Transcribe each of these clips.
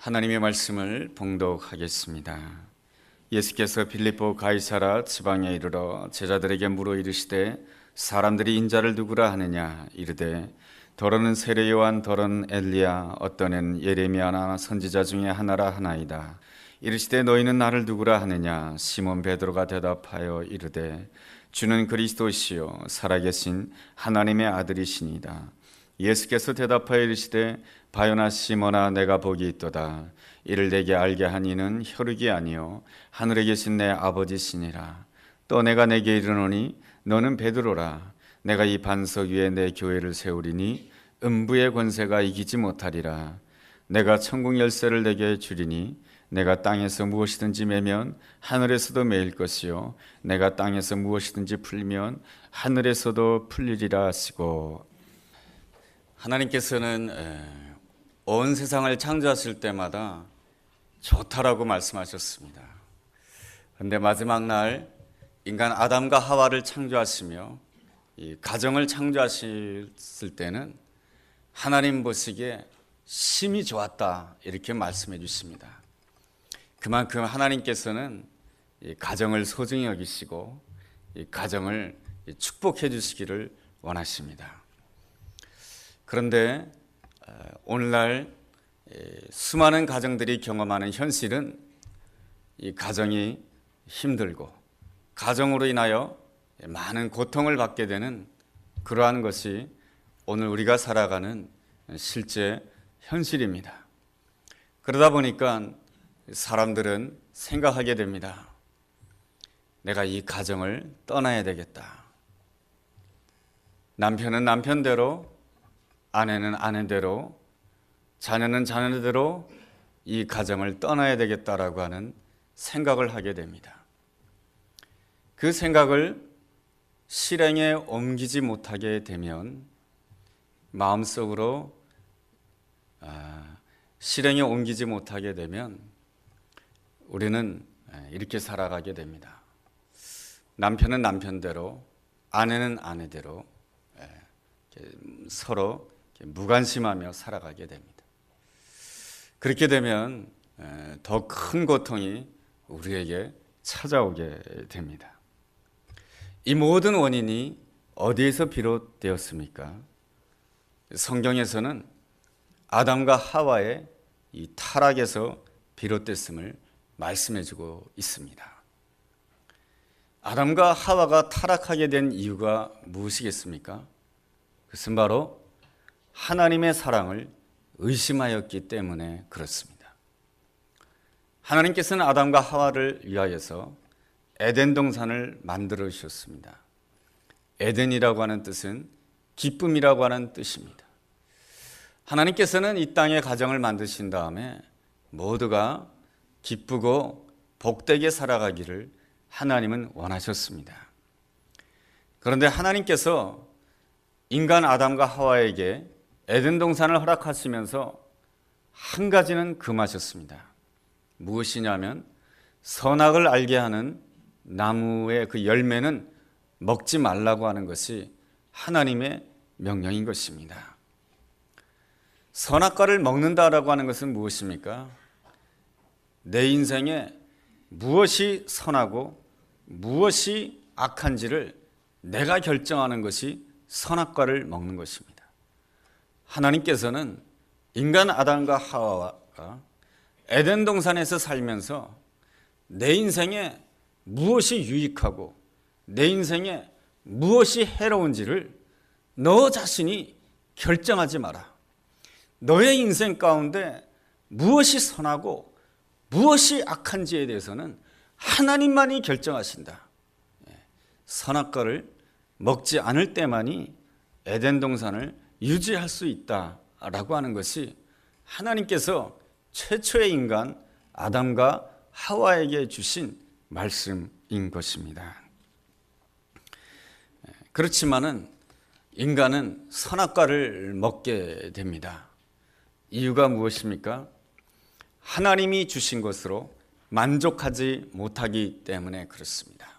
하나님의 말씀을 봉독하겠습니다. 예수께서 빌립보 가이사라 지방에 이르러 제자들에게 물어 이르시되 사람들이 인자를 누구라 하느냐 이르되 더러는 세례 요한 더러는 엘리야 어떠는 예레미야나 선지자 중에 하나라 하나이다. 이르시되 너희는 나를 누구라 하느냐 시몬 베드로가 대답하여 이르되 주는 그리스도시요 살아계신 하나님의 아들이시니이다. 예수께서 대답하여 이르시되 바요나 시몬아 내가 복이 있도다. 이를 내게 알게 한 이는 혈육이 아니요 하늘에 계신 내 아버지시니라. 또 내가 내게 이르노니 너는 베드로라. 내가 이 반석 위에 내 교회를 세우리니 음부의 권세가 이기지 못하리라. 내가 천국 열쇠를 내게 주리니 내가 땅에서 무엇이든지 매면 하늘에서도 매일 것이요 내가 땅에서 무엇이든지 풀면 하늘에서도 풀리리라 하시고. 하나님께서는 온 세상을 창조하실 때마다 좋다라고 말씀하셨습니다. 그런데 마지막 날 인간 아담과 하와를 창조하시며 이 가정을 창조하셨을 때는 하나님 보시기에 심히 좋았다 이렇게 말씀해 주십니다. 그만큼 하나님께서는 이 가정을 소중히 여기시고 이 가정을 축복해 주시기를 원하십니다. 그런데 오늘날 수많은 가정들이 경험하는 현실은 이 가정이 힘들고 가정으로 인하여 많은 고통을 받게 되는 그러한 것이 오늘 우리가 살아가는 실제 현실입니다. 그러다 보니까 사람들은 생각하게 됩니다. 내가 이 가정을 떠나야 되겠다. 남편은 남편대로, 아내는 아내대로, 자녀는 자녀대로 이 가정을 떠나야 되겠다라고 하는 생각을 하게 됩니다. 그 생각을 실행에 옮기지 못하게 되면 마음속으로 실행에 옮기지 못하게 되면 우리는 이렇게 살아가게 됩니다. 남편은 남편대로, 아내는 아내대로 서로 무관심하며 살아가게 됩니다. 그렇게 되면 더 큰 고통이 우리에게 찾아오게 됩니다. 이 모든 원인이 어디에서 비롯되었습니까? 성경에서는 아담과 하와의 이 타락에서 비롯됐음을 말씀해주고 있습니다. 아담과 하와가 타락하게 된 이유가 무엇이겠습니까? 그것은 바로 하나님의 사랑을 의심하였기 때문에 그렇습니다. 하나님께서는 아담과 하와를 위하여서 에덴 동산을 만들어 주셨습니다. 에덴이라고 하는 뜻은 기쁨이라고 하는 뜻입니다. 하나님께서는 이 땅에 가정을 만드신 다음에 모두가 기쁘고 복되게 살아가기를 하나님은 원하셨습니다. 그런데 하나님께서 인간 아담과 하와에게 에덴 동산을 허락하시면서 한 가지는 금하셨습니다. 무엇이냐면 선악을 알게 하는 나무의 그 열매는 먹지 말라고 하는 것이 하나님의 명령인 것입니다. 선악과를 먹는다라고 하는 것은 무엇입니까? 내 인생에 무엇이 선하고 무엇이 악한지를 내가 결정하는 것이 선악과를 먹는 것입니다. 하나님께서는 인간 아담과 하와가 에덴 동산에서 살면서 내 인생에 무엇이 유익하고 내 인생에 무엇이 해로운지를 너 자신이 결정하지 마라. 너의 인생 가운데 무엇이 선하고 무엇이 악한지에 대해서는 하나님만이 결정하신다. 선악과를 먹지 않을 때만이 에덴 동산을 유지할 수 있다라고 하는 것이 하나님께서 최초의 인간 아담과 하와에게 주신 말씀인 것입니다. 그렇지만은 인간은 선악과를 먹게 됩니다. 이유가 무엇입니까? 하나님이 주신 것으로 만족하지 못하기 때문에 그렇습니다.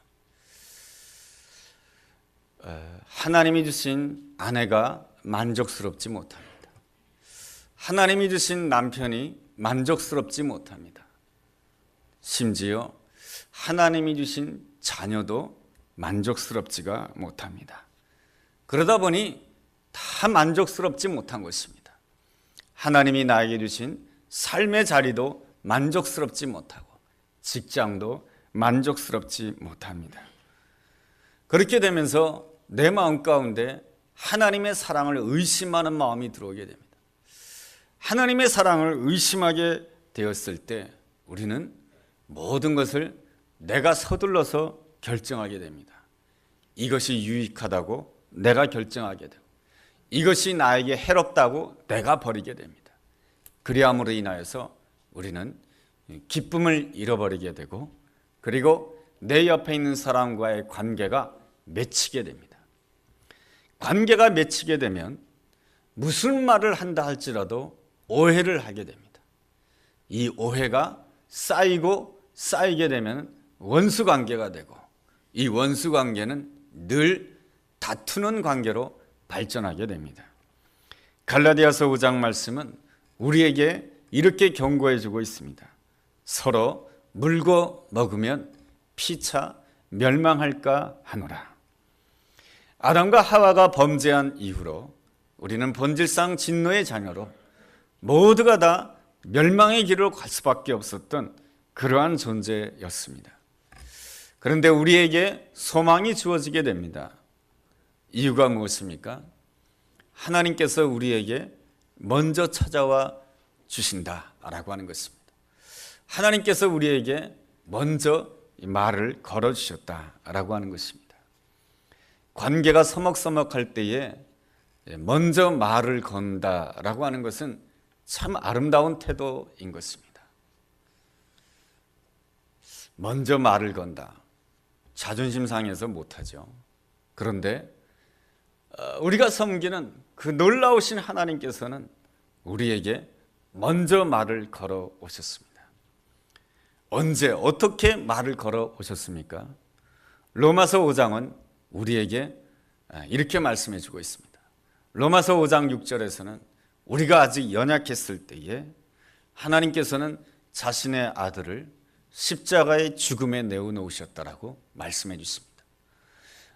하나님이 주신 아내가 만족스럽지 못합니다. 하나님이 주신 남편이 만족스럽지 못합니다. 심지어 하나님이 주신 자녀도 만족스럽지가 못합니다. 그러다 보니 다 만족스럽지 못한 것입니다. 하나님이 나에게 주신 삶의 자리도 만족스럽지 못하고 직장도 만족스럽지 못합니다. 그렇게 되면서 내 마음 가운데 하나님의 사랑을 의심하는 마음이 들어오게 됩니다. 하나님의 사랑을 의심하게 되었을 때 우리는 모든 것을 내가 서둘러서 결정하게 됩니다. 이것이 유익하다고 내가 결정하게 되고 이것이 나에게 해롭다고 내가 버리게 됩니다. 그리함으로 인하여서 우리는 기쁨을 잃어버리게 되고 그리고 내 옆에 있는 사람과의 관계가 맺히게 됩니다. 관계가 맺히게 되면 무슨 말을 한다 할지라도 오해를 하게 됩니다. 이 오해가 쌓이고 쌓이게 되면 원수 관계가 되고 이 원수 관계는 늘 다투는 관계로 발전하게 됩니다. 갈라디아서 5장 말씀은 우리에게 이렇게 경고해 주고 있습니다. 서로 물고 먹으면 피차 멸망할까 하노라. 아담과 하와가 범죄한 이후로 우리는 본질상 진노의 자녀로 모두가 다 멸망의 길로 갈 수밖에 없었던 그러한 존재였습니다. 그런데 우리에게 소망이 주어지게 됩니다. 이유가 무엇입니까? 하나님께서 우리에게 먼저 찾아와 주신다라고 하는 것입니다. 하나님께서 우리에게 먼저 말을 걸어주셨다라고 하는 것입니다. 관계가 서먹서먹할 때에 먼저 말을 건다라고 하는 것은 참 아름다운 태도인 것입니다. 먼저 말을 건다. 자존심 상해서 못하죠. 그런데 우리가 섬기는 그 놀라우신 하나님께서는 우리에게 먼저 말을 걸어 오셨습니다. 언제 어떻게 말을 걸어 오셨습니까? 로마서 5장은 우리에게 이렇게 말씀해 주고 있습니다. 로마서 5장 6절에서는 우리가 아직 연약했을 때에 하나님께서는 자신의 아들을 십자가의 죽음에 내어놓으셨다라고 말씀해 주십니다.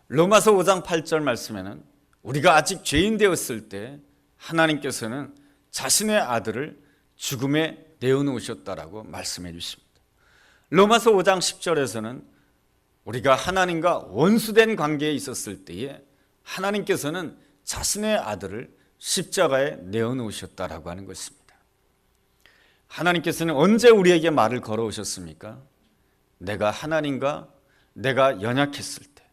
로마서 5장 8절 말씀에는 우리가 아직 죄인 되었을 때 하나님께서는 자신의 아들을 죽음에 내어놓으셨다라고 말씀해 주십니다. 로마서 5장 10절에서는 우리가 하나님과 원수된 관계에 있었을 때에 하나님께서는 자신의 아들을 십자가에 내어놓으셨다라고 하는 것입니다. 하나님께서는 언제 우리에게 말을 걸어오셨습니까? 내가 하나님과 내가 연약했을 때,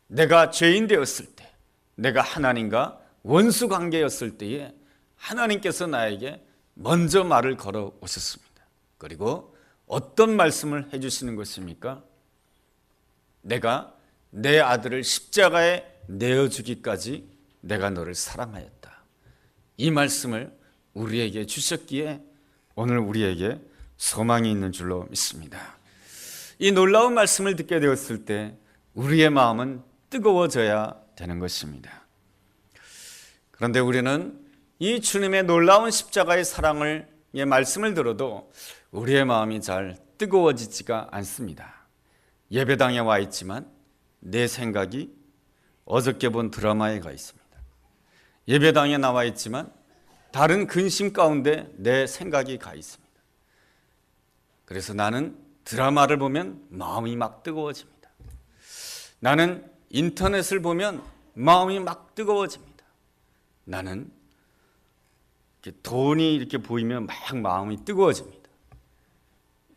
내가 죄인 되었을 때, 내가 하나님과 원수 관계였을 때에 하나님께서 나에게 먼저 말을 걸어오셨습니다. 그리고 어떤 말씀을 해주시는 것입니까? 내가 내 아들을 십자가에 내어주기까지 내가 너를 사랑하였다. 이 말씀을 우리에게 주셨기에 오늘 우리에게 소망이 있는 줄로 믿습니다. 이 놀라운 말씀을 듣게 되었을 때 우리의 마음은 뜨거워져야 되는 것입니다. 그런데 우리는 이 주님의 놀라운 십자가의 사랑의 말씀을 들어도 우리의 마음이 잘 뜨거워지지가 않습니다. 예배당에 와 있지만 내 생각이 어저께 본 드라마에 가 있습니다. 예배당에 나와 있지만 다른 근심 가운데 내 생각이 가 있습니다. 그래서 나는 드라마를 보면 마음이 막 뜨거워집니다. 나는 인터넷을 보면 마음이 막 뜨거워집니다. 나는 돈이 이렇게 보이면 막 마음이 뜨거워집니다.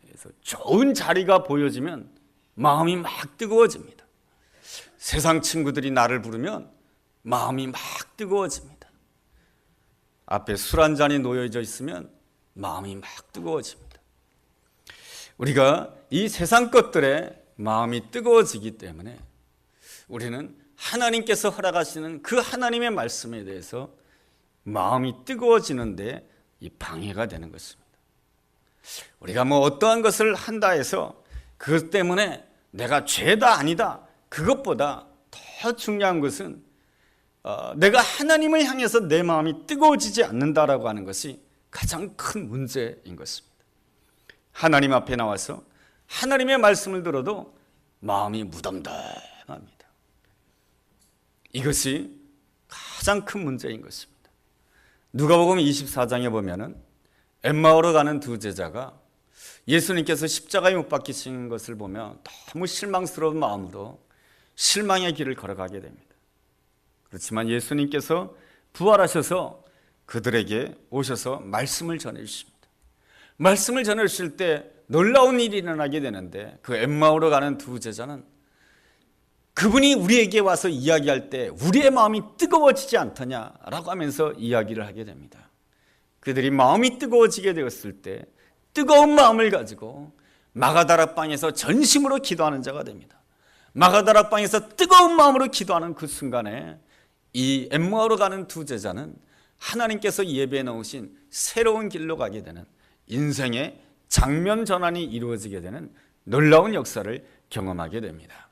그래서 좋은 자리가 보여지면 마음이 막 뜨거워집니다. 세상 친구들이 나를 부르면 마음이 막 뜨거워집니다. 앞에 술 한 잔이 놓여져 있으면 마음이 막 뜨거워집니다. 우리가 이 세상 것들에 마음이 뜨거워지기 때문에 우리는 하나님께서 허락하시는 그 하나님의 말씀에 대해서 마음이 뜨거워지는데 이 방해가 되는 것입니다. 우리가 뭐 어떠한 것을 한다 해서 그것 때문에 내가 죄다 아니다, 그것보다 더 중요한 것은 내가 하나님을 향해서 내 마음이 뜨거워지지 않는다라고 하는 것이 가장 큰 문제인 것입니다. 하나님 앞에 나와서 하나님의 말씀을 들어도 마음이 무덤덤합니다. 이것이 가장 큰 문제인 것입니다. 누가복음 24장에 보면은 엠마오로 가는 두 제자가 예수님께서 십자가에 못 박히신 것을 보면 너무 실망스러운 마음으로 실망의 길을 걸어가게 됩니다. 그렇지만 예수님께서 부활하셔서 그들에게 오셔서 말씀을 전해주십니다. 말씀을 전해주실 때 놀라운 일이 일어나게 되는데, 그 엠마오로 가는 두 제자는 그분이 우리에게 와서 이야기할 때 우리의 마음이 뜨거워지지 않더냐라고 하면서 이야기를 하게 됩니다. 그들이 마음이 뜨거워지게 되었을 때 뜨거운 마음을 가지고 마가다락방에서 전심으로 기도하는 자가 됩니다. 마가다락방에서 뜨거운 마음으로 기도하는 그 순간에 이 엠마오로 가는 두 제자는 하나님께서 예배해 놓으신 새로운 길로 가게 되는, 인생의 장면 전환이 이루어지게 되는 놀라운 역사를 경험하게 됩니다.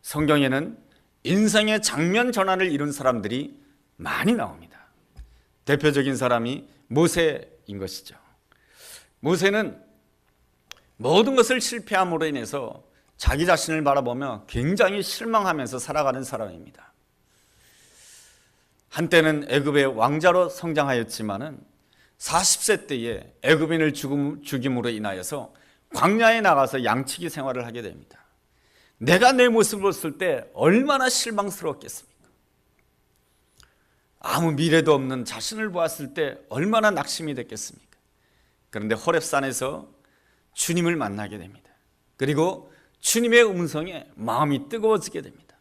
성경에는 인생의 장면 전환을 이룬 사람들이 많이 나옵니다. 대표적인 사람이 모세인 것이죠. 모세는 모든 것을 실패함으로 인해서 자기 자신을 바라보며 굉장히 실망하면서 살아가는 사람입니다. 한때는 애굽의 왕자로 성장하였지만은 40세 때에 애굽인을 죽임으로 인하여서 광야에 나가서 양치기 생활을 하게 됩니다. 내가 내 모습을 봤을 때 얼마나 실망스러웠겠습니까? 아무 미래도 없는 자신을 보았을 때 얼마나 낙심이 됐겠습니까? 그런데 호렙산에서 주님을 만나게 됩니다. 그리고 주님의 음성에 마음이 뜨거워지게 됩니다.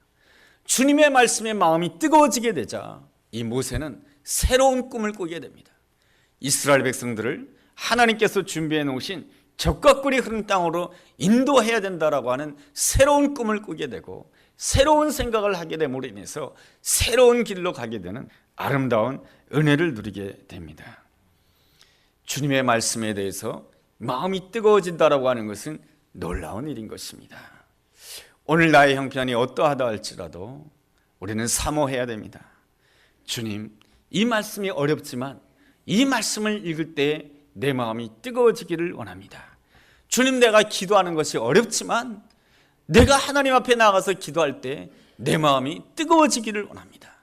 주님의 말씀에 마음이 뜨거워지게 되자 이 모세는 새로운 꿈을 꾸게 됩니다. 이스라엘 백성들을 하나님께서 준비해 놓으신 젖과 꿀이 흐른 땅으로 인도해야 된다라고 하는 새로운 꿈을 꾸게 되고, 새로운 생각을 하게 됨으로 인해서 새로운 길로 가게 되는 아름다운 은혜를 누리게 됩니다. 주님의 말씀에 대해서 마음이 뜨거워진다라고 하는 것은 놀라운 일인 것입니다. 오늘 나의 형편이 어떠하다 할지라도 우리는 사모해야 됩니다. 주님, 이 말씀이 어렵지만 이 말씀을 읽을 때 내 마음이 뜨거워지기를 원합니다. 주님, 내가 기도하는 것이 어렵지만 내가 하나님 앞에 나가서 기도할 때 내 마음이 뜨거워지기를 원합니다.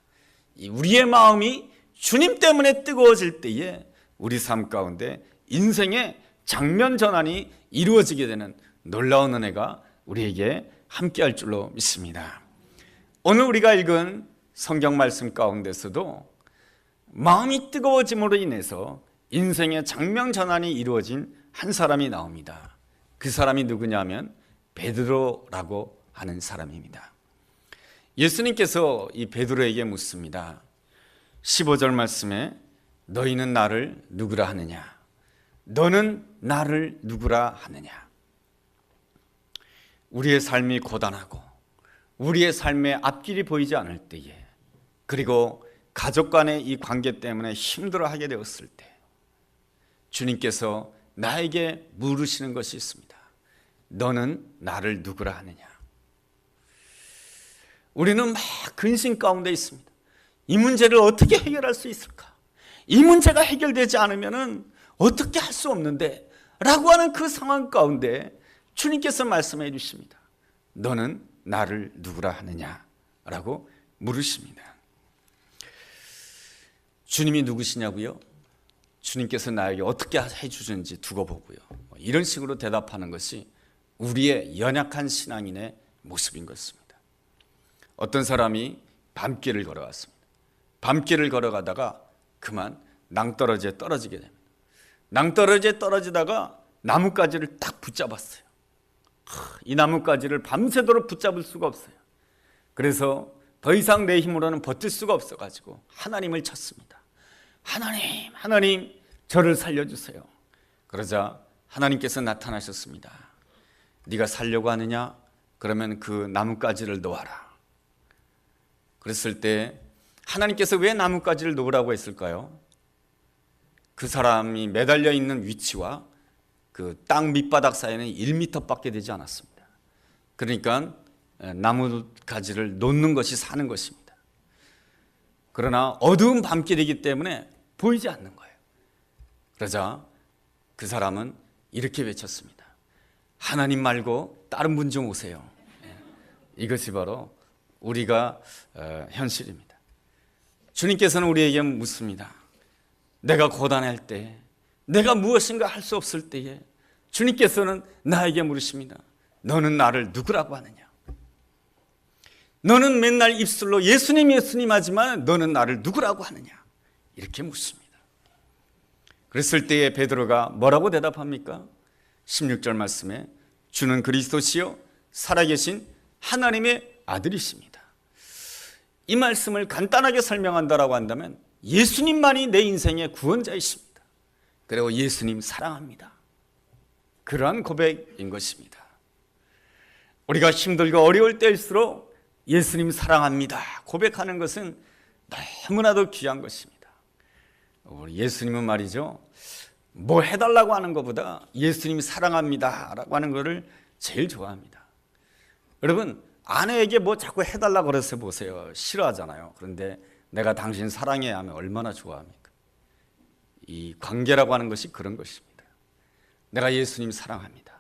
우리의 마음이 주님 때문에 뜨거워질 때에 우리 삶 가운데 인생의 장면 전환이 이루어지게 되는 놀라운 은혜가 우리에게 함께할 줄로 믿습니다. 오늘 우리가 읽은 성경 말씀 가운데서도 마음이 뜨거워짐으로 인해서 인생의 장면 전환이 이루어진 한 사람이 나옵니다. 그 사람이 누구냐면 베드로라고 하는 사람입니다. 예수님께서 이 베드로에게 묻습니다. 15절 말씀에 너희는 나를 누구라 하느냐? 너는 나를 누구라 하느냐? 우리의 삶이 고단하고 우리의 삶의 앞길이 보이지 않을 때에, 그리고 가족 간의 이 관계 때문에 힘들어하게 되었을 때 주님께서 나에게 물으시는 것이 있습니다. 너는 나를 누구라 하느냐? 우리는 막 근심 가운데 있습니다. 이 문제를 어떻게 해결할 수 있을까? 이 문제가 해결되지 않으면 어떻게 할 수 없는데 라고 하는 그 상황 가운데 주님께서 말씀해 주십니다. 너는 나를 누구라 하느냐? 라고 물으십니다. 주님이 누구시냐고요? 주님께서 나에게 어떻게 해주는지 두고 보고요. 이런 식으로 대답하는 것이 우리의 연약한 신앙인의 모습인 것입니다. 어떤 사람이 밤길을 걸어갔습니다. 밤길을 걸어가다가 그만 낭떠러지에 떨어지게 됩니다. 낭떠러지에 떨어지다가 나뭇가지를 딱 붙잡았어요. 이 나뭇가지를 밤새도록 붙잡을 수가 없어요. 그래서 더 이상 내 힘으로는 버틸 수가 없어가지고 하나님을 쳤습니다. 하나님, 저를 살려주세요. 그러자 하나님께서 나타나셨습니다. 네가 살려고 하느냐? 그러면 그 나뭇가지를 놓아라. 그랬을 때 하나님께서 왜 나뭇가지를 놓으라고 했을까요? 그 사람이 매달려 있는 위치와 그 땅 밑바닥 사이는 1m밖에 되지 않았습니다. 그러니까 나뭇가지를 놓는 것이 사는 것입니다. 그러나 어두운 밤길이기 때문에 보이지 않는 거예요. 그러자 그 사람은 이렇게 외쳤습니다. 하나님 말고 다른 분 좀 오세요. 이것이 바로 우리가 현실입니다. 주님께서는 우리에게 묻습니다. 내가 고단할 때, 내가 무엇인가 할 수 없을 때에 주님께서는 나에게 물으십니다. 너는 나를 누구라고 하느냐? 너는 맨날 입술로 예수님 예수님 하지만 너는 나를 누구라고 하느냐? 이렇게 묻습니다. 그랬을 때에 베드로가 뭐라고 대답합니까? 16절 말씀에 주는 그리스도시요 살아계신 하나님의 아들이십니다. 이 말씀을 간단하게 설명한다라고 한다면 예수님만이 내 인생의 구원자이십니다. 그리고 예수님 사랑합니다. 그러한 고백인 것입니다. 우리가 힘들고 어려울 때일수록 예수님 사랑합니다 고백하는 것은 너무나도 귀한 것입니다. 우리 예수님은 말이죠, 뭐 해달라고 하는 것보다 예수님 사랑합니다 라고 하는 것을 제일 좋아합니다. 여러분, 아내에게 뭐 자꾸 해달라고 그래서 보세요. 싫어하잖아요. 그런데 내가 당신 사랑해 하면 얼마나 좋아합니까? 이 관계라고 하는 것이 그런 것입니다. 내가 예수님 사랑합니다.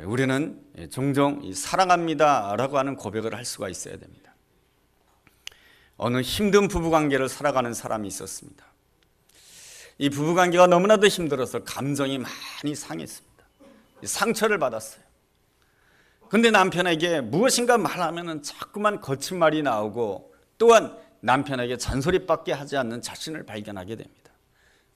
우리는 종종 사랑합니다 라고 하는 고백을 할 수가 있어야 됩니다. 어느 힘든 부부관계를 살아가는 사람이 있었습니다. 이 부부관계가 너무나도 힘들어서 감정이 많이 상했습니다. 상처를 받았어요. 근데 남편에게 무엇인가 말하면 자꾸만 거친 말이 나오고 또한 남편에게 잔소리밖에 하지 않는 자신을 발견하게 됩니다.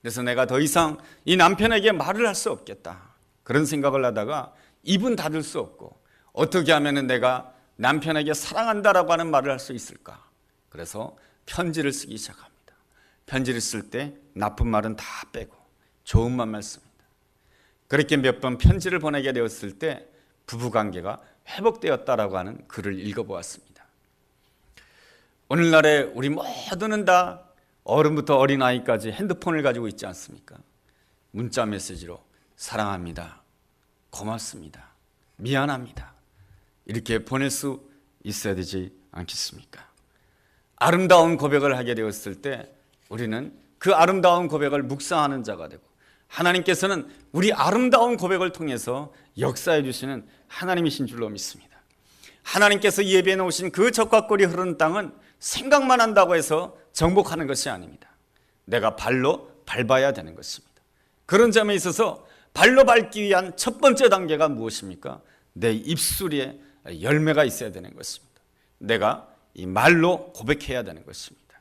그래서 내가 더 이상 이 남편에게 말을 할 수 없겠다, 그런 생각을 하다가 입은 닫을 수 없고 어떻게 하면 내가 남편에게 사랑한다라고 하는 말을 할 수 있을까? 그래서 편지를 쓰기 시작합니다. 편지를 쓸 때 나쁜 말은 다 빼고 좋은 말만 씁니다. 그렇게 몇 번 편지를 보내게 되었을 때 부부관계가 회복되었다라고 하는 글을 읽어보았습니다. 오늘날에 우리 모두는 다 어른부터 어린아이까지 핸드폰을 가지고 있지 않습니까? 문자 메시지로 사랑합니다, 고맙습니다, 미안합니다 이렇게 보낼 수 있어야 되지 않겠습니까? 아름다운 고백을 하게 되었을 때 우리는 그 아름다운 고백을 묵상하는 자가 되고 하나님께서는 우리 아름다운 고백을 통해서 역사해 주시는 하나님이신 줄로 믿습니다. 하나님께서 예비해 놓으신 그 적과 꿀이 흐르는 땅은 생각만 한다고 해서 정복하는 것이 아닙니다. 내가 발로 밟아야 되는 것입니다. 그런 점에 있어서 발로 밟기 위한 첫 번째 단계가 무엇입니까? 내 입술에 열매가 있어야 되는 것입니다. 내가 이 말로 고백해야 되는 것입니다.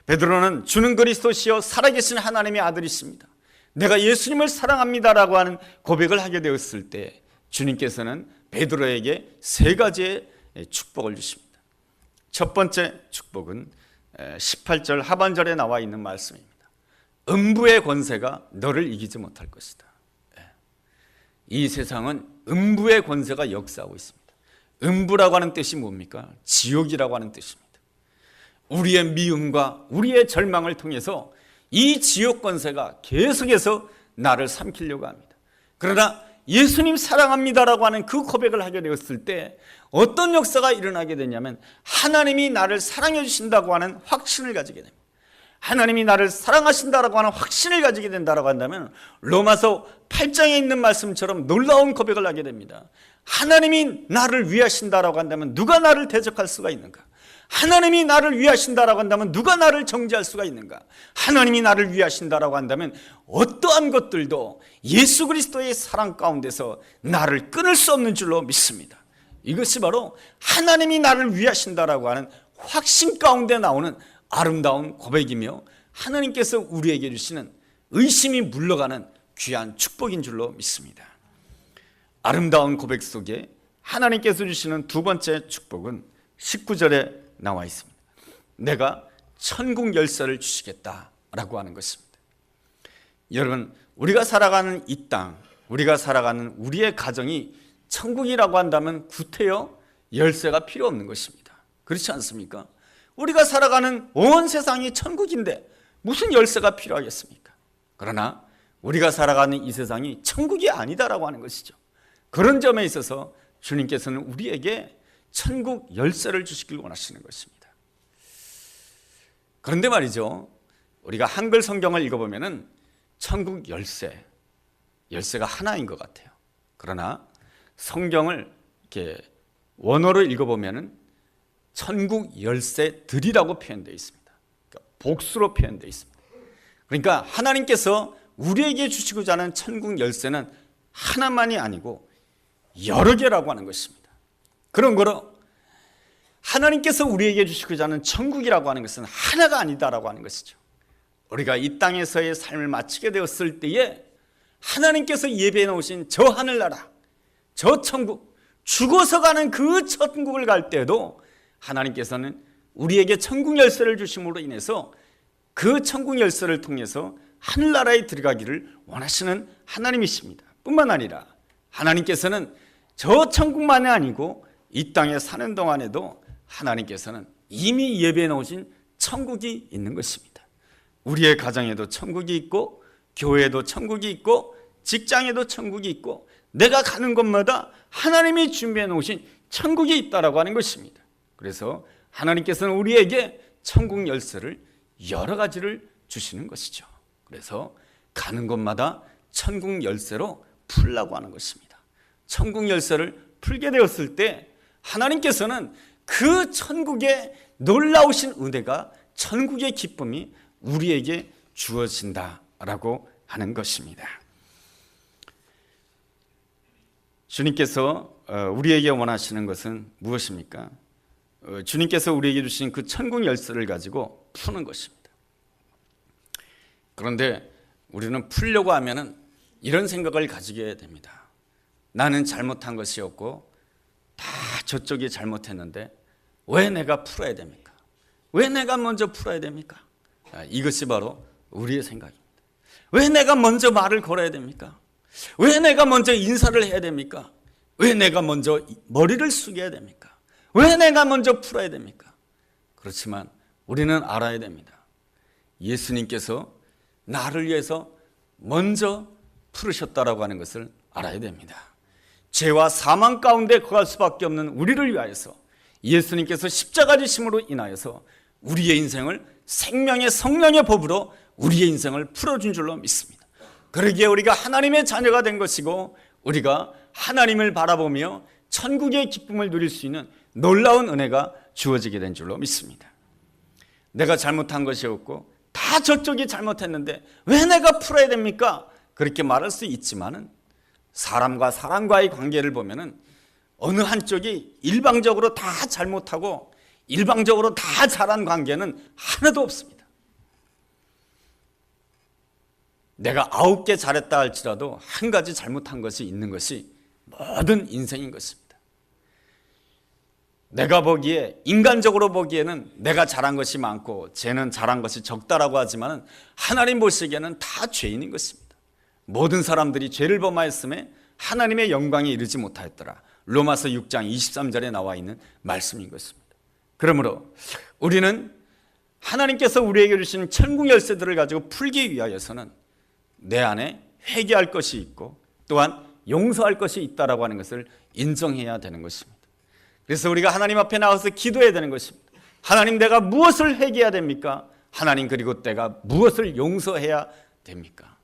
베드로는 주는 그리스도시요 살아계신 하나님의 아들이십니다, 내가 예수님을 사랑합니다라고 하는 고백을 하게 되었을 때 주님께서는 베드로에게 세 가지의 축복을 주십니다. 첫 번째 축복은 18절 하반절에 나와 있는 말씀입니다. 음부의 권세가 너를 이기지 못할 것이다. 이 세상은 음부의 권세가 역사하고 있습니다. 음부라고 하는 뜻이 뭡니까? 지옥이라고 하는 뜻입니다. 우리의 미움과 우리의 절망을 통해서 이 지옥 권세가 계속해서 나를 삼키려고 합니다. 그러나 예수님 사랑합니다라고 하는 그 고백을 하게 되었을 때 어떤 역사가 일어나게 되냐면 하나님이 나를 사랑해 주신다고 하는 확신을 가지게 됩니다. 하나님이 나를 사랑하신다라고 하는 확신을 가지게 된다라고 한다면 로마서 8장에 있는 말씀처럼 놀라운 고백을 하게 됩니다. 하나님이 나를 위하신다라고 한다면 누가 나를 대적할 수가 있는가? 하나님이 나를 위하신다라고 한다면 누가 나를 정죄할 수가 있는가? 하나님이 나를 위하신다라고 한다면 어떠한 것들도 예수 그리스도의 사랑 가운데서 나를 끊을 수 없는 줄로 믿습니다. 이것이 바로 하나님이 나를 위하신다라고 하는 확신 가운데 나오는 아름다운 고백이며 하나님께서 우리에게 주시는 의심이 물러가는 귀한 축복인 줄로 믿습니다. 아름다운 고백 속에 하나님께서 주시는 두 번째 축복은 19절에 나와 있습니다. 내가 천국 열쇠를 주시겠다라고 하는 것입니다. 여러분, 우리가 살아가는 이 땅, 우리가 살아가는 우리의 가정이 천국이라고 한다면 구태여 열쇠가 필요 없는 것입니다. 그렇지 않습니까? 우리가 살아가는 온 세상이 천국인데 무슨 열쇠가 필요하겠습니까? 그러나 우리가 살아가는 이 세상이 천국이 아니다라고 하는 것이죠. 그런 점에 있어서 주님께서는 우리에게 천국 열쇠를 주시길 원하시는 것입니다. 그런데 말이죠, 우리가 한글 성경을 읽어보면은 천국 열쇠가 하나인 것 같아요. 그러나 성경을 이렇게 원어로 읽어보면은 천국 열쇠들이라고 표현되어 있습니다. 그러니까 복수로 표현되어 있습니다. 그러니까 하나님께서 우리에게 주시고자 하는 천국 열쇠는 하나만이 아니고 여러 개라고 하는 것입니다. 그런 거로 하나님께서 우리에게 주시고자 하는 천국이라고 하는 것은 하나가 아니다라고 하는 것이죠. 우리가 이 땅에서의 삶을 마치게 되었을 때에 하나님께서 예배해 놓으신 저 하늘나라, 저 천국, 죽어서 가는 그 천국을 갈 때에도 하나님께서는 우리에게 천국 열쇠를 주심으로 인해서 그 천국 열쇠를 통해서 하늘나라에 들어가기를 원하시는 하나님이십니다. 뿐만 아니라 하나님께서는 저 천국만이 아니고 이 땅에 사는 동안에도 하나님께서는 이미 예배해 놓으신 천국이 있는 것입니다. 우리의 가정에도 천국이 있고, 교회에도 천국이 있고, 직장에도 천국이 있고, 내가 가는 곳마다 하나님이 준비해 놓으신 천국이 있다라고 하는 것입니다. 그래서 하나님께서는 우리에게 천국 열쇠를 여러 가지를 주시는 것이죠. 그래서 가는 곳마다 천국 열쇠로 풀라고 하는 것입니다. 천국 열쇠를 풀게 되었을 때 하나님께서는 그 천국의 놀라우신 은혜가, 천국의 기쁨이 우리에게 주어진다라고 하는 것입니다. 주님께서 우리에게 원하시는 것은 무엇입니까? 주님께서 우리에게 주신 그 천국 열쇠를 가지고 푸는 것입니다. 그런데 우리는 풀려고 하면은 이런 생각을 가지게 됩니다. 나는 잘못한 것이었고 다 저쪽이 잘못했는데 왜 내가 풀어야 됩니까? 왜 내가 먼저 풀어야 됩니까? 이것이 바로 우리의 생각입니다. 왜 내가 먼저 말을 걸어야 됩니까? 왜 내가 먼저 인사를 해야 됩니까? 왜 내가 먼저 머리를 숙여야 됩니까? 왜 내가 먼저 풀어야 됩니까? 그렇지만 우리는 알아야 됩니다. 예수님께서 나를 위해서 먼저 풀으셨다라고 하는 것을 알아야 됩니다. 죄와 사망 가운데 거할 수밖에 없는 우리를 위하여서 예수님께서 십자가 지심으로 인하여서 우리의 인생을 생명의 성령의 법으로 우리의 인생을 풀어준 줄로 믿습니다. 그러기에 우리가 하나님의 자녀가 된 것이고, 우리가 하나님을 바라보며 천국의 기쁨을 누릴 수 있는 놀라운 은혜가 주어지게 된 줄로 믿습니다. 내가 잘못한 것이었고 다 저쪽이 잘못했는데 왜 내가 풀어야 됩니까? 그렇게 말할 수 있지만은 사람과 사람과의 관계를 보면은 어느 한쪽이 일방적으로 다 잘못하고 일방적으로 다 잘한 관계는 하나도 없습니다. 내가 9개 잘했다 할지라도 한 가지 잘못한 것이 있는 것이 모든 인생인 것입니다. 내가 보기에, 인간적으로 보기에는 내가 잘한 것이 많고 쟤는 잘한 것이 적다라고 하지만 하나님 보시기에는 다 죄인인 것입니다. 모든 사람들이 죄를 범하였음에 하나님의 영광에 이르지 못하였더라. 로마서 6장 23절에 나와 있는 말씀인 것입니다. 그러므로 우리는 하나님께서 우리에게 주신 천국 열쇠들을 가지고 풀기 위하여서는 내 안에 회개할 것이 있고 또한 용서할 것이 있다라고 하는 것을 인정해야 되는 것입니다. 그래서 우리가 하나님 앞에 나와서 기도해야 되는 것입니다. 하나님, 내가 무엇을 회개해야 됩니까? 하나님, 그리고 내가 무엇을 용서해야 됩니까?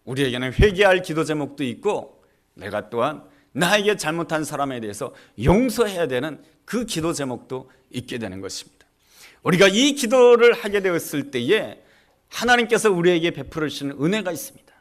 우리에게는 회개할 기도 제목도 있고, 내가 또한 나에게 잘못한 사람에 대해서 용서해야 되는 그 기도 제목도 있게 되는 것입니다. 우리가 이 기도를 하게 되었을 때에 하나님께서 우리에게 베풀어 주시는 은혜가 있습니다.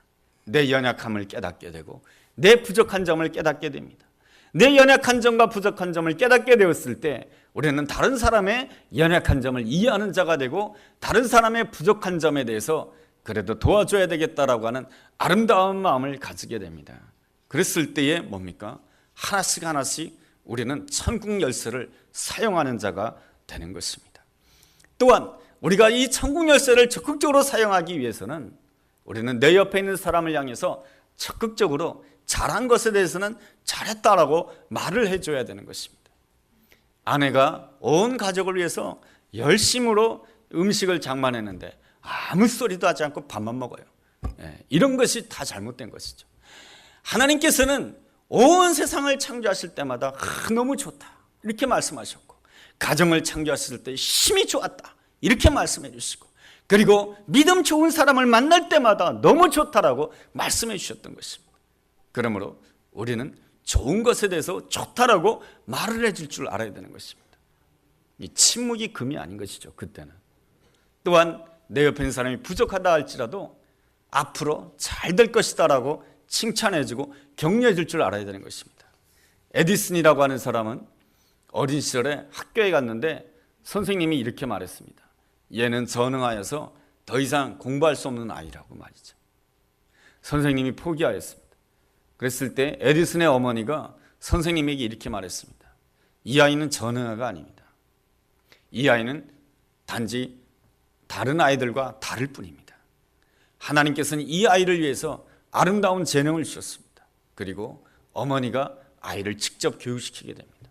내 연약함을 깨닫게 되고 내 부족한 점을 깨닫게 됩니다. 내 연약한 점과 부족한 점을 깨닫게 되었을 때 우리는 다른 사람의 연약한 점을 이해하는 자가 되고 다른 사람의 부족한 점에 대해서 그래도 도와줘야 되겠다라고 하는 아름다운 마음을 가지게 됩니다. 그랬을 때에 뭡니까? 하나씩 하나씩 우리는 천국 열쇠를 사용하는 자가 되는 것입니다. 또한 우리가 이 천국 열쇠를 적극적으로 사용하기 위해서는 우리는 내 옆에 있는 사람을 향해서 적극적으로 잘한 것에 대해서는 잘했다라고 말을 해줘야 되는 것입니다. 아내가 온 가족을 위해서 열심으로 음식을 장만했는데 아무 소리도 하지 않고 밥만 먹어요. 이런 것이 다 잘못된 것이죠. 하나님께서는 온 세상을 창조하실 때마다 너무 좋다 이렇게 말씀하셨고, 가정을 창조하실 때 힘이 좋았다 이렇게 말씀해 주시고, 그리고 믿음 좋은 사람을 만날 때마다 너무 좋다라고 말씀해 주셨던 것입니다. 그러므로 우리는 좋은 것에 대해서 좋다라고 말을 해줄 줄 알아야 되는 것입니다. 이 침묵이 금이 아닌 것이죠. 그때는 또한 내 옆에 있는 사람이 부족하다 할지라도 앞으로 잘 될 것이다 라고 칭찬해주고 격려해줄 줄 알아야 되는 것입니다. 에디슨이라고 하는 사람은 어린 시절에 학교에 갔는데 선생님이 이렇게 말했습니다. 얘는 전능하여서 더 이상 공부할 수 없는 아이라고 말이죠. 선생님이 포기하였습니다. 그랬을 때 에디슨의 어머니가 선생님에게 이렇게 말했습니다. 이 아이는 전능아가 아닙니다. 이 아이는 단지 다른 아이들과 다를 뿐입니다. 하나님께서는 이 아이를 위해서 아름다운 재능을 주셨습니다. 그리고 어머니가 아이를 직접 교육시키게 됩니다.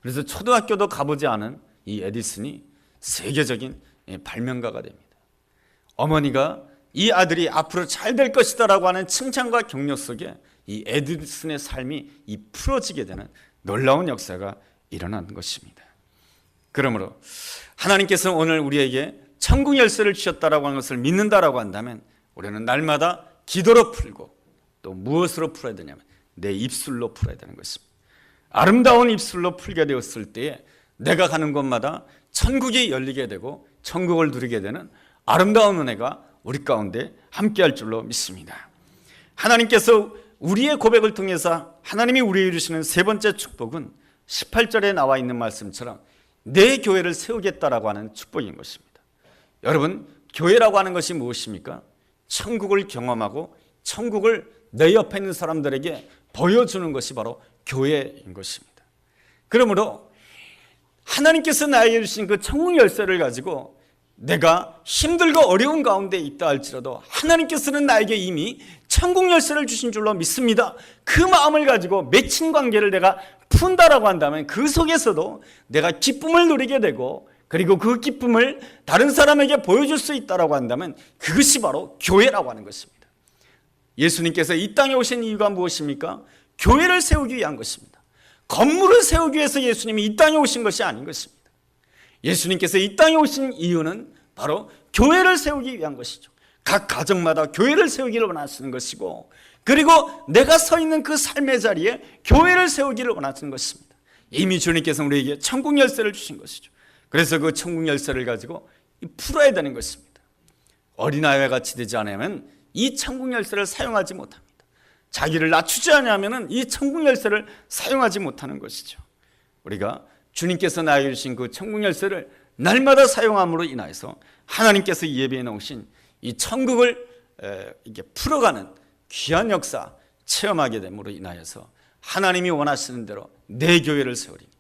그래서 초등학교도 가보지 않은 이 에디슨이 세계적인 발명가가 됩니다. 어머니가 이 아들이 앞으로 잘 될 것이다 라고 하는 칭찬과 격려 속에 이 에디슨의 삶이 풀어지게 되는 놀라운 역사가 일어나는 것입니다. 그러므로 하나님께서 오늘 우리에게 천국 열쇠를 주셨다라고 하는 것을 믿는다라고 한다면 우리는 날마다 기도로 풀고 또 무엇으로 풀어야 되냐면 내 입술로 풀어야 되는 것입니다. 아름다운 입술로 풀게 되었을 때에 내가 가는 곳마다 천국이 열리게 되고 천국을 누리게 되는 아름다운 은혜가 우리 가운데 함께할 줄로 믿습니다. 하나님께서 우리의 고백을 통해서 하나님이 우리에게 주시는 세 번째 축복은 18절에 나와 있는 말씀처럼 내 교회를 세우겠다라고 하는 축복인 것입니다. 여러분, 교회라고 하는 것이 무엇입니까? 천국을 경험하고 천국을 내 옆에 있는 사람들에게 보여주는 것이 바로 교회인 것입니다. 그러므로 하나님께서 나에게 주신 그 천국 열쇠를 가지고 내가 힘들고 어려운 가운데 있다 할지라도 하나님께서는 나에게 이미 천국 열쇠를 주신 줄로 믿습니다. 그 마음을 가지고 맺힌 관계를 내가 푼다라고 한다면 그 속에서도 내가 기쁨을 누리게 되고 그리고 그 기쁨을 다른 사람에게 보여줄 수 있다라고 한다면 그것이 바로 교회라고 하는 것입니다. 예수님께서 이 땅에 오신 이유가 무엇입니까? 교회를 세우기 위한 것입니다. 건물을 세우기 위해서 예수님이 이 땅에 오신 것이 아닌 것입니다. 예수님께서 이 땅에 오신 이유는 바로 교회를 세우기 위한 것이죠. 각 가정마다 교회를 세우기를 원하시는 것이고 그리고 내가 서 있는 그 삶의 자리에 교회를 세우기를 원하시는 것입니다. 이미 주님께서 우리에게 천국 열쇠를 주신 것이죠. 그래서 그 천국 열쇠를 가지고 풀어야 되는 것입니다. 어린아이와 같이 되지 않으면 이 천국 열쇠를 사용하지 못합니다. 자기를 낮추지 않으면 이 천국 열쇠를 사용하지 못하는 것이죠. 우리가 주님께서 나에게 주신 그 천국 열쇠를 날마다 사용함으로 인하여서 하나님께서 예비해 놓으신 이 천국을 이게 풀어가는 귀한 역사 체험하게 됨으로 인하여서 하나님이 원하시는 대로 내 교회를 세우리니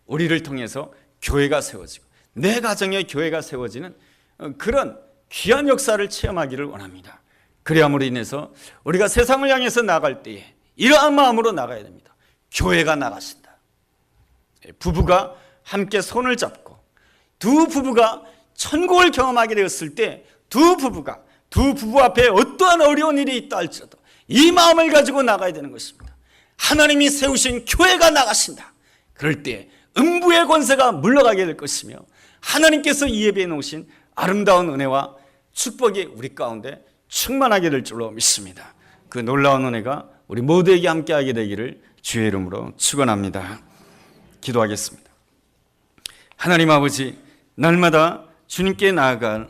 우리를 통해서 교회가 세워지고 내 가정에 교회가 세워지는 그런 귀한 역사를 체험하기를 원합니다. 그리함으로 인해서 우리가 세상을 향해서 나갈 때에 이러한 마음으로 나가야 됩니다. 교회가 나가신다. 부부가 함께 손을 잡고 두 부부가 천국을 경험하게 되었을 때 두 부부 앞에 어떠한 어려운 일이 있다 할지라도 이 마음을 가지고 나가야 되는 것입니다. 하나님이 세우신 교회가 나가신다. 그럴 때 음부의 권세가 물러가게 될 것이며 하나님께서 예비해 놓으신 아름다운 은혜와 축복이 우리 가운데 충만하게 될 줄로 믿습니다. 그 놀라운 은혜가 우리 모두에게 함께하게 되기를 주의 이름으로 축원합니다. 기도하겠습니다. 하나님 아버지, 날마다 주님께 나아가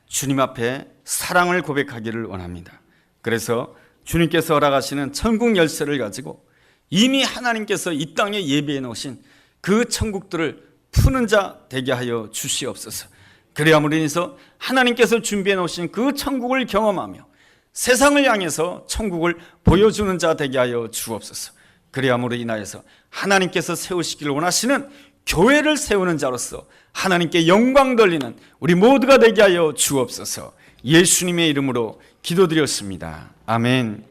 주님 앞에 사랑을 고백하기를 원합니다. 그래서 주님께서 허락하시는 천국 열쇠를 가지고 이미 하나님께서 이 땅에 예비해 놓으신 그 천국들을 푸는 자 되게 하여 주시옵소서. 그래야므로 인해서 하나님께서 준비해 놓으신 그 천국을 경험하며 세상을 향해서 천국을 보여주는 자 되게 하여 주옵소서. 그래야므로 인하여서 하나님께서 세우시기를 원하시는 교회를 세우는 자로서 하나님께 영광 돌리는 우리 모두가 되게 하여 주옵소서. 예수님의 이름으로 기도드렸습니다. 아멘.